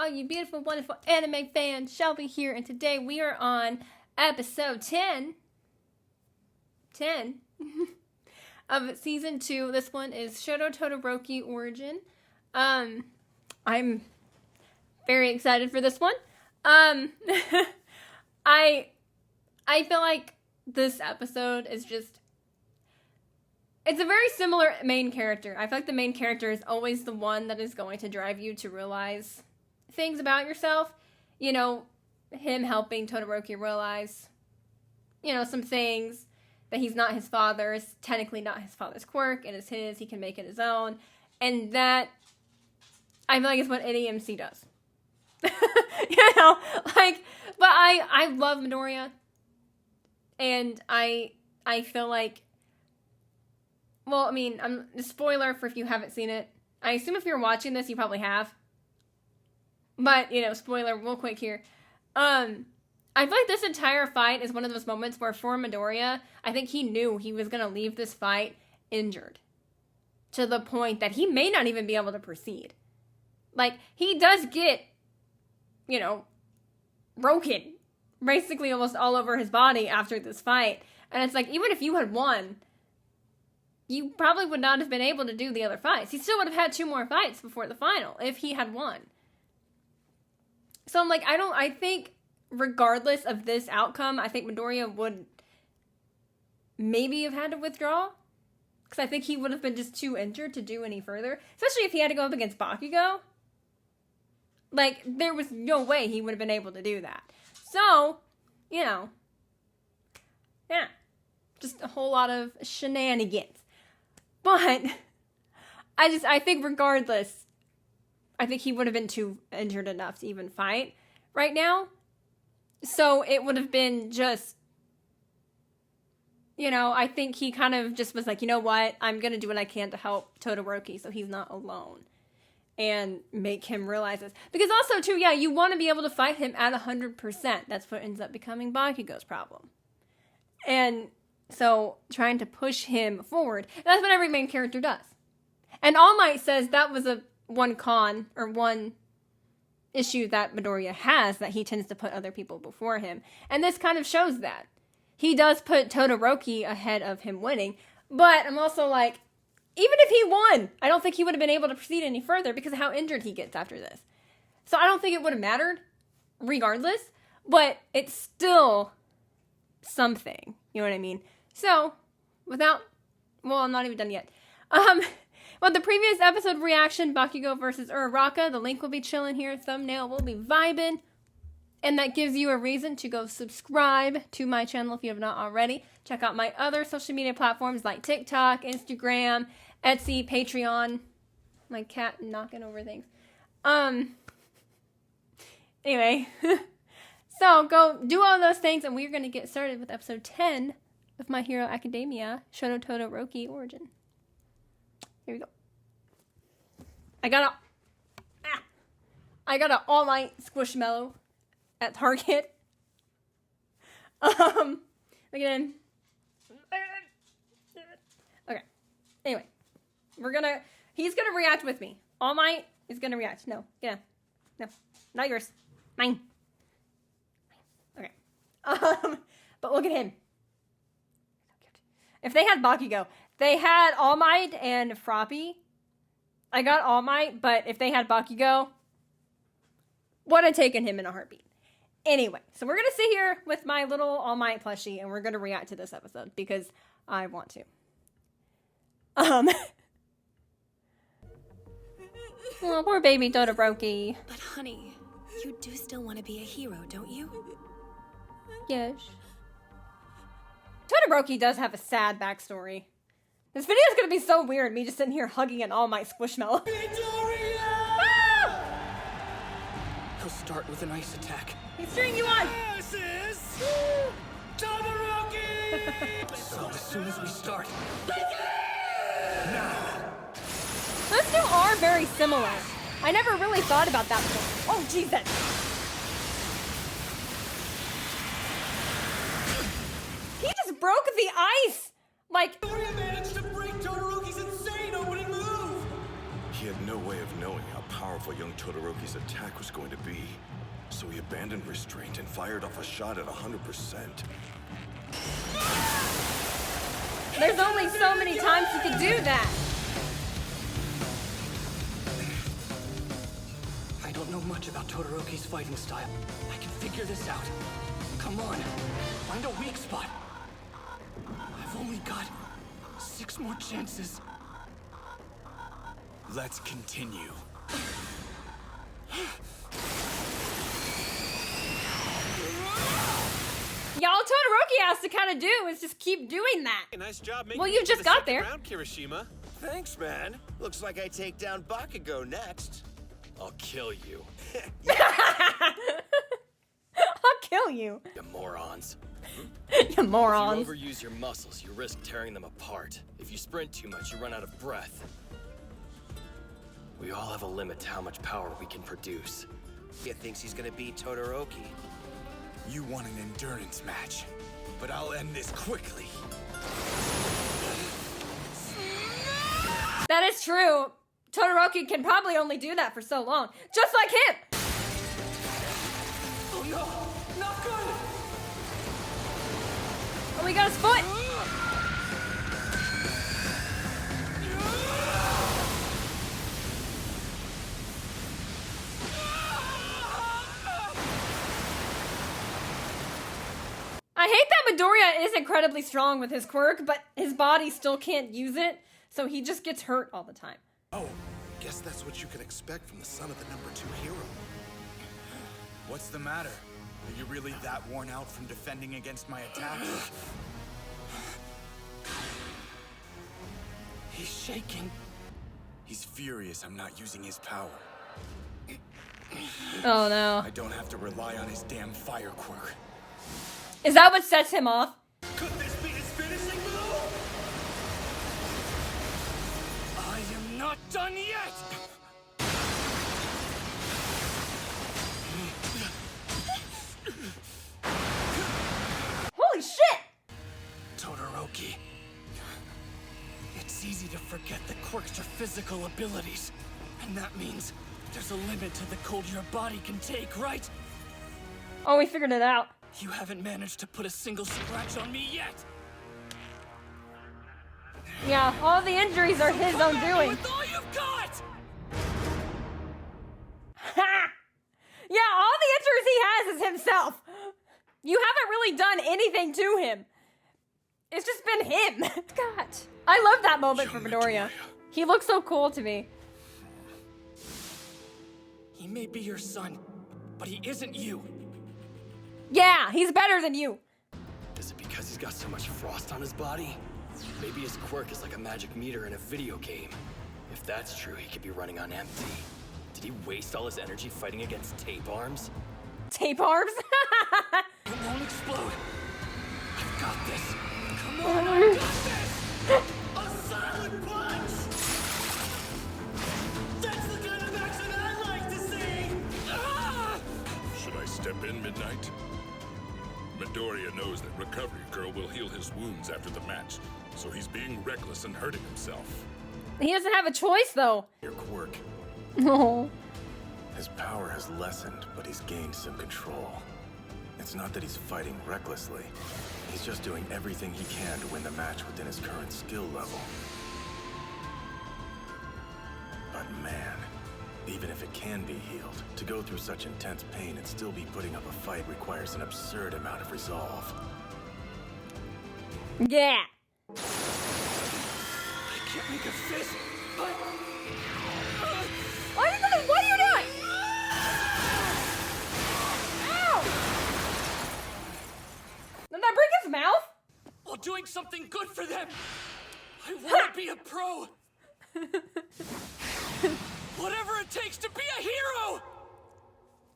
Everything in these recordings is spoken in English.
all you beautiful, wonderful anime fans. Shelby here, and today we are on episode 10 of season 2. This one is SHOTO Todoroki Origin. I'm very excited for this one. I feel like this episode is just, it's a very similar main character. I feel like the main character is always the one that is going to drive you to realize things about yourself. You know, him helping Todoroki realize, you know, some things, that he's not his father, is technically not his father's quirk, it is his, he can make it his own. And that, I feel like, is what any MC does. You know, like, but I love Midoriya. And I feel like, well, I mean, spoiler for if you haven't seen it. I assume if you're watching this, you probably have. But, you know, spoiler real quick here. I feel like this entire fight is one of those moments where for Midoriya, I think he knew he was going to leave this fight injured. To the point that he may not even be able to proceed. Like, he does get, you know, broken. Basically almost all over his body after this fight. And it's like, even if you had won, you probably would not have been able to do the other fights. He still would have had 2 more fights before the final if he had won. So I'm like, I think regardless of this outcome, I think Midoriya would maybe have had to withdraw. Because I think he would have been just too injured to do any further. Especially if he had to go up against Bakugo. Like, there was no way he would have been able to do that. So, you know, yeah, just a whole lot of shenanigans. But I think regardless, I think he would have been too injured enough to even fight right now. So it would have been just, you know, I think he kind of just was like, you know what, I'm going to do what I can to help Todoroki so he's not alone. And make him realize this. Because also, too, yeah, you want to be able to fight him at 100%. That's what ends up becoming Bakugo's problem. And so, trying to push him forward. That's what every main character does. And All Might says that was one con, or one issue that Midoriya has, that he tends to put other people before him. And this kind of shows that. He does put Todoroki ahead of him winning. But I'm also like, even if he won, I don't think he would have been able to proceed any further because of how injured he gets after this. So I don't think it would have mattered, regardless. But it's still something. You know what I mean? So, well, I'm not even done yet. Well, the previous episode reaction, Bakugo versus Uraraka, the link will be chilling here. Thumbnail will be vibing. And that gives you a reason to go subscribe to my channel if you have not already. Check out my other social media platforms like TikTok, Instagram, Etsy, Patreon. My cat knocking over things. Anyway. So go do all those things and we're going to get started with episode 10 of My Hero Academia, SHOTO Todoroki Origin. Here we go. I got a All Might Squishmallow at Target. Look at him. Okay. Anyway. He's gonna react with me. All Might is gonna react. No. Yeah. No. Not yours. Mine. Okay. But look at him. If they had Bakugo, they had All Might and Froppy. I got All Might, but if they had Bakugo, would have taken him in a heartbeat. Anyway, so we're going to sit here with my little All Might plushie, and we're going to react to this episode, because I want to. Oh, poor baby Todoroki. But honey, you do still want to be a hero, don't you? Yes. Todoroki does have a sad backstory. This video is going to be so weird, me just sitting here hugging an All Might Squishmallow. Midoriya! Ah! He'll start with an ice attack. He's cheering you on! This is Todoroki! So as soon as we start, now! Those two are very similar. I never really thought about that before. Oh, Jesus! He just broke the ice! Like... Midoriya managed to break Todoroki's insane opening move! He had no way of knowing how powerful what young Todoroki's attack was going to be. So he abandoned restraint and fired off a shot at 100%. There's only so many times you can do that. I don't know much about Todoroki's fighting style. I can figure this out. Come on, find a weak spot. I've only got 6 more chances. Let's continue. Yeah, all Todoroki has to kind of do is just keep doing that. Hey, nice job making Well, it you to just the got second there. round, Kirishima. Thanks, man. Looks like I take down Bakugo next. I'll kill you, I'll kill you. you morons. You If you morons. overuse your muscles, you risk tearing them apart. If you sprint too much, you run out of breath. We all have a limit to how much power we can produce. He thinks he's gonna beat Todoroki. You want an endurance match, but I'll end this quickly. That is true. Todoroki can probably only do that for so long. Just like him. Oh no, not good! Oh, he got his foot. I hate that Midoriya is incredibly strong with his quirk, but his body still can't use it, so he just gets hurt all the time. Oh, guess that's what you can expect from the son of the #2 hero. What's the matter? Are you really that worn out from defending against my attacks? He's shaking. He's furious I'm not using his power. Oh no. I don't have to rely on his damn fire quirk. Is that what sets him off? Could this be his finishing move? I am not done yet! Holy shit! Todoroki. It's easy to forget that quirks are physical abilities. And that means there's a limit to the cold your body can take, right? Oh, we figured it out. You haven't managed to put a single scratch on me yet! Yeah, all the injuries are his own doing. With all you've got! Ha! Yeah, all the injuries he has is himself. You haven't really done anything to him. It's just been him. God. I love that moment for Midoriya. He looks so cool to me. He may be your son, but he isn't you. Yeah, he's better than you. Is it because he's got so much frost on his body? Maybe his quirk is like a magic meter in a video game. If that's true, he could be running on empty. Did he waste all his energy fighting against tape arms? Tape arms? It won't explode. I've got this. Come on, I've got this! A silent punch! That's the kind of action I like to see! Ah! Should I step in, Midnight? Midoriya knows that Recovery Girl will heal his wounds after the match, so he's being reckless and hurting himself. He doesn't have a choice, though. Your quirk. No. His power has lessened, but he's gained some control. It's not that he's fighting recklessly. He's just doing everything he can to win the match within his current skill level. But man, even if it can be healed, to go through such intense pain and still be putting up a fight requires an absurd amount of resolve. Yeah. I can't make a fist, but... What are you doing? What are you doing? Ow! Did that break his mouth? while doing something good for them. I want to be a pro. Whatever it takes to be a hero.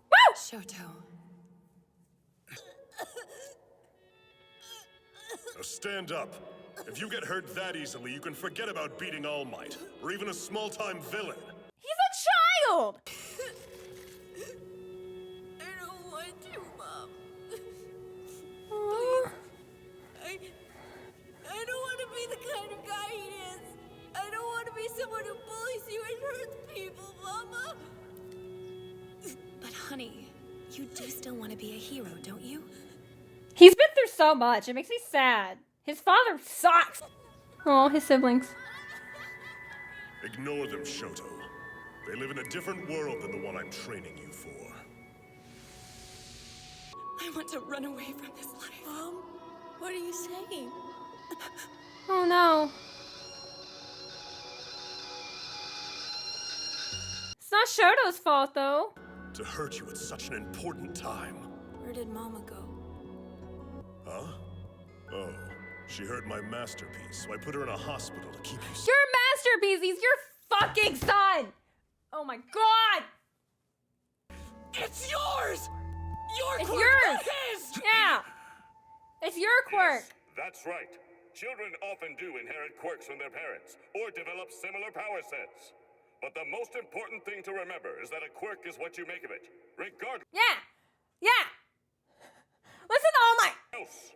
Woo! Shoto. Now stand up. If you get hurt that easily, you can forget about beating All Might, or even a small-time villain. He's a child! I don't want to, Mom. Aw. I don't want to be the kind of guy he is. I don't want to be someone who bullies you and hurts people, Mama. You do still want to be a hero, don't you? He's been through so much. It makes me sad. His father sucks. Oh, his siblings. Ignore them, Shoto. They live in a different world than the one I'm training you for. I want to run away from this life. Mom, what are you saying? Oh no. It's not Shoto's fault though. To hurt you at such an important time. Where did Mama go? Huh? Oh, she hurt my masterpiece, so I put her in a hospital to keep you safe. Your masterpiece, he's your fucking son! Oh my god! It's yours! It's yours! Yeah! It's your quirk! That's right. Children often do inherit quirks from their parents, or develop similar power sets. But the most important thing to remember is that a quirk is what you make of it, regardless Yeah! Yeah! Listen to All Might! else.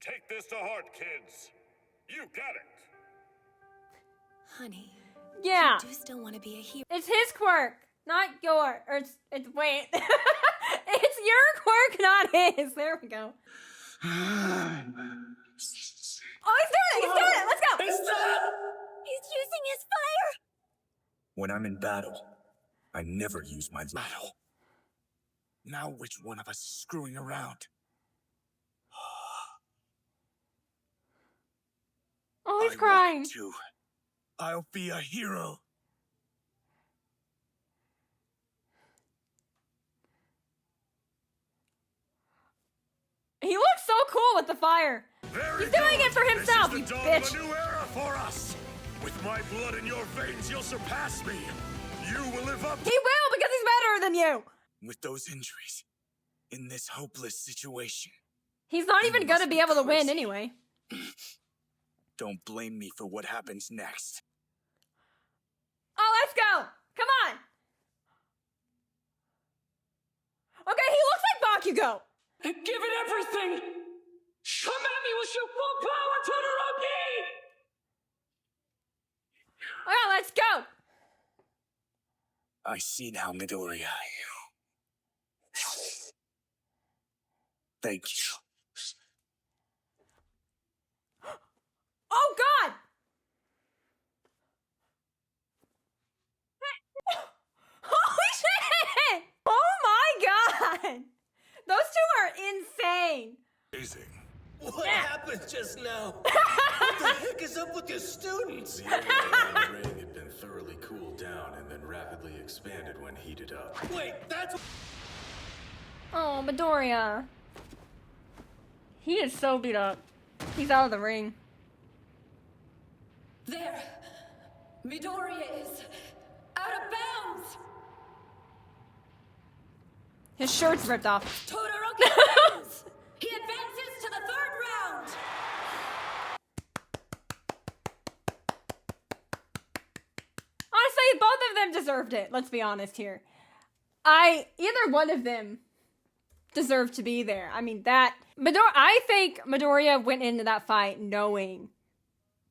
Take this to heart, kids. You got it. Honey, Yeah! you do still want to be a hero. It's his quirk, not your. Or it's wait. It's your quirk, not his. There we go. Oh, he's doing it! He's doing it! Let's go! He's using his fire! When I'm in battle, I never use my battle. Now which one of us is screwing around? Oh, he's crying. I'll be a hero. He looks so cool with the fire. Very He's doing good. it for himself, you This is the dawn bitch. of a new era for us. With my blood in your veins, you'll surpass me. You will live up. He will because he's better than you. With those injuries, in this hopeless situation, He's not You even must gonna be be able to win crazy. anyway. don't blame me for what happens next. Oh, let's go. Come on. Okay, he looks like Bakugo. Give it everything! Come at me with your full power, Todoroki! Okay, let's go. I see now, Midoriya. Thank you. Oh, God. Holy shit. Oh, my God. Those two are insane. Amazing. What Yeah. happened just now? What the heck is up with your students? The overlying ring had been thoroughly cooled down and then rapidly expanded when heated up. Wait, that's... Oh, Midoriya. He is so beat up. He's out of the ring. There! Midoriya is out of bounds! His shirt's ripped off. Todoroki wins! He advances to the third round! Honestly, both of them deserved it. Let's be honest here. Either one of them deserved to be there. I mean, I think Midoriya went into that fight knowing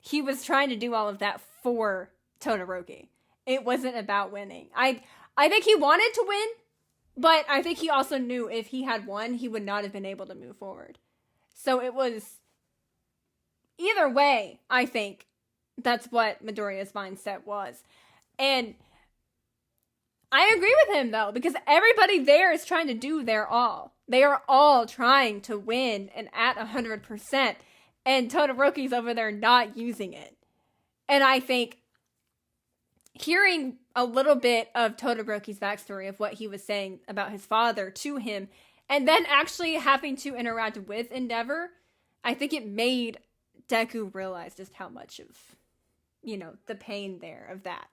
he was trying to do all of that for Todoroki. It wasn't about winning. I think he wanted to win, but I think he also knew if he had won, he would not have been able to move forward. So it was, either way, I think that's what Midoriya's mindset was. And I agree with him, though, because everybody there is trying to do their all. They are all trying to win and at 100%. And Todoroki's over there not using it. And I think hearing a little bit of Todoroki's backstory of what he was saying about his father to him, and then actually having to interact with Endeavor, I think it made Deku realize just how much of, the pain there of that.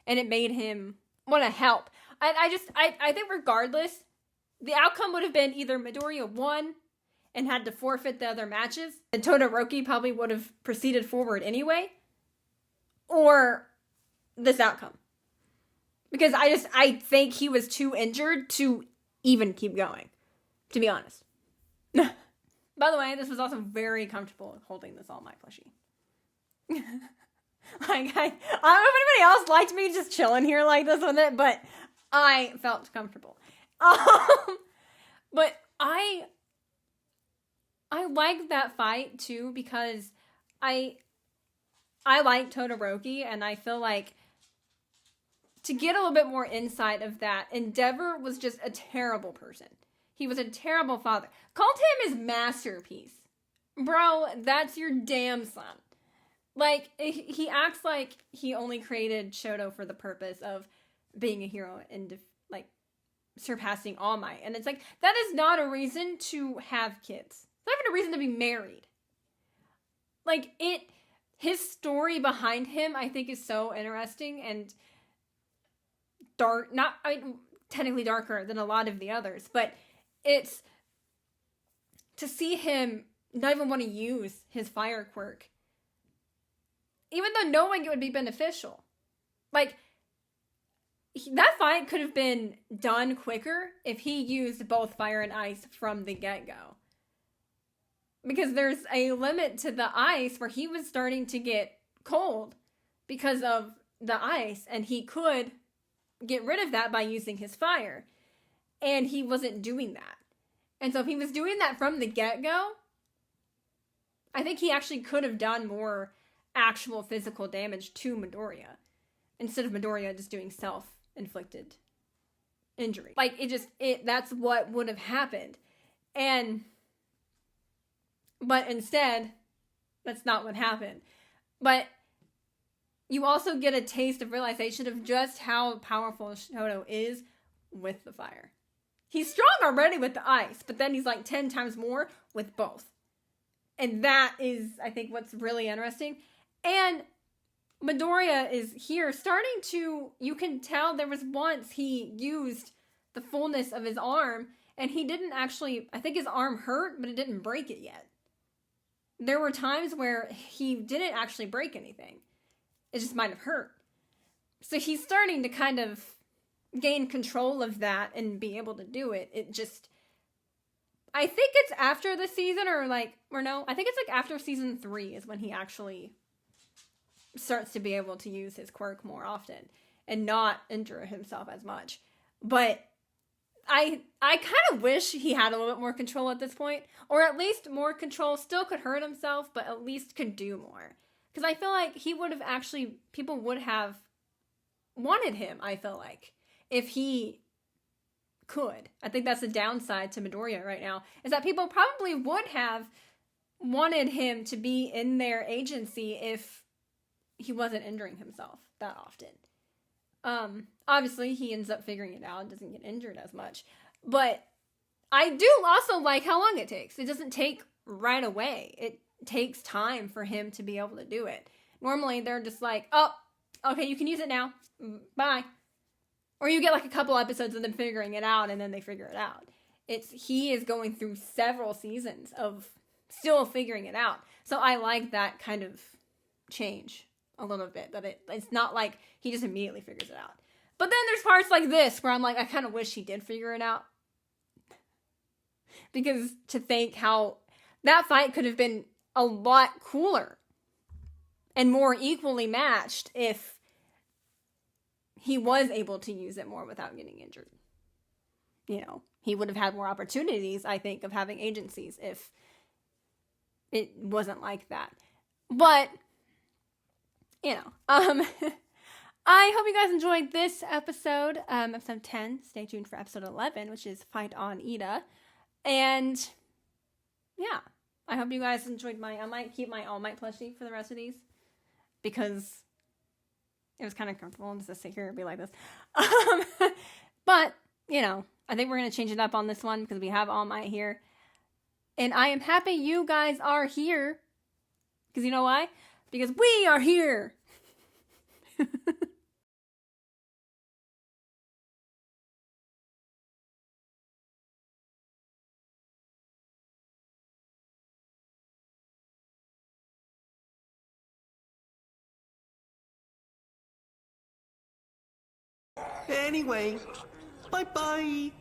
And it made him want to help. I think regardless, the outcome would have been either Midoriya won and had to forfeit the other matches, and Todoroki probably would have proceeded forward anyway, or this outcome. Because I think he was too injured to even keep going, to be honest. By the way, this was also very comfortable holding this All Might plushie. I don't know if anybody else liked me just chilling here like this with it, but I felt comfortable. But I like that fight too because I like Todoroki, and I feel like to get a little bit more insight of that, Endeavor was just a terrible person. He was a terrible father. Called him his masterpiece. Bro, that's your damn son. Like, he acts like he only created Shoto for the purpose of being a hero and, like, surpassing All Might. And it's like, that is not a reason to have kids. It's not even a reason to be married. Like, his story behind him, I think, is so interesting and dark. Technically darker than a lot of the others, but it's to see him not even want to use his fire quirk, even though knowing it would be beneficial. Like, that fight could have been done quicker if he used both fire and ice from the get-go. Because there's a limit to the ice where he was starting to get cold because of the ice, and he could get rid of that by using his fire. And he wasn't doing that. And so if he was doing that from the get-go, I think he actually could have done more actual physical damage to Midoriya, instead of Midoriya just doing self-inflicted injury. Like, that's what would have happened. But instead, that's not what happened. But you also get a taste of realization of just how powerful Shoto is with the fire. He's strong already with the ice, but then he's like 10 times more with both. And that is, I think, what's really interesting. And Midoriya is here starting to, you can tell there was once he used the fullness of his arm, and he didn't actually, I think his arm hurt, but it didn't break it yet. There were times where he didn't actually break anything. It just might have hurt. So he's starting to kind of gain control of that and be able to do it. It just, I think it's after the season, I think it's like after season 3 is when he actually starts to be able to use his quirk more often and not injure himself as much. But I kind of wish he had a little bit more control at this point, or at least more control. Still could hurt himself, but at least could do more. Because I feel like people would have wanted him, I feel like, if he could. I think that's the downside to Midoriya right now, is that people probably would have wanted him to be in their agency if he wasn't injuring himself that often. Obviously, he ends up figuring it out and doesn't get injured as much. But I do also like how long it takes. It doesn't take right away. It takes time for him to be able to do it. Normally, they're just like, oh, okay, you can use it now. Bye. Or you get like a couple episodes of them figuring it out, and then they figure it out. He is going through several seasons of still figuring it out. So I like that kind of change a little bit. That it's not like he just immediately figures it out. But then there's parts like this where I'm like, I kind of wish he did figure it out. Because to think how that fight could have been a lot cooler and more equally matched if he was able to use it more without getting injured. You know, he would have had more opportunities, I think, of having agencies if it wasn't like that. But, you know, I hope you guys enjoyed this episode, episode 10. Stay tuned for episode 11, which is Fight on Ida. And, yeah, I hope you guys enjoyed I might keep my All Might plushie for the rest of these, because it was kind of comfortable just to sit here and be like this. But, you know, I think we're going to change it up on this one because we have All Might here. And I am happy you guys are here. Because you know why? Because we are here. Anyway, bye-bye.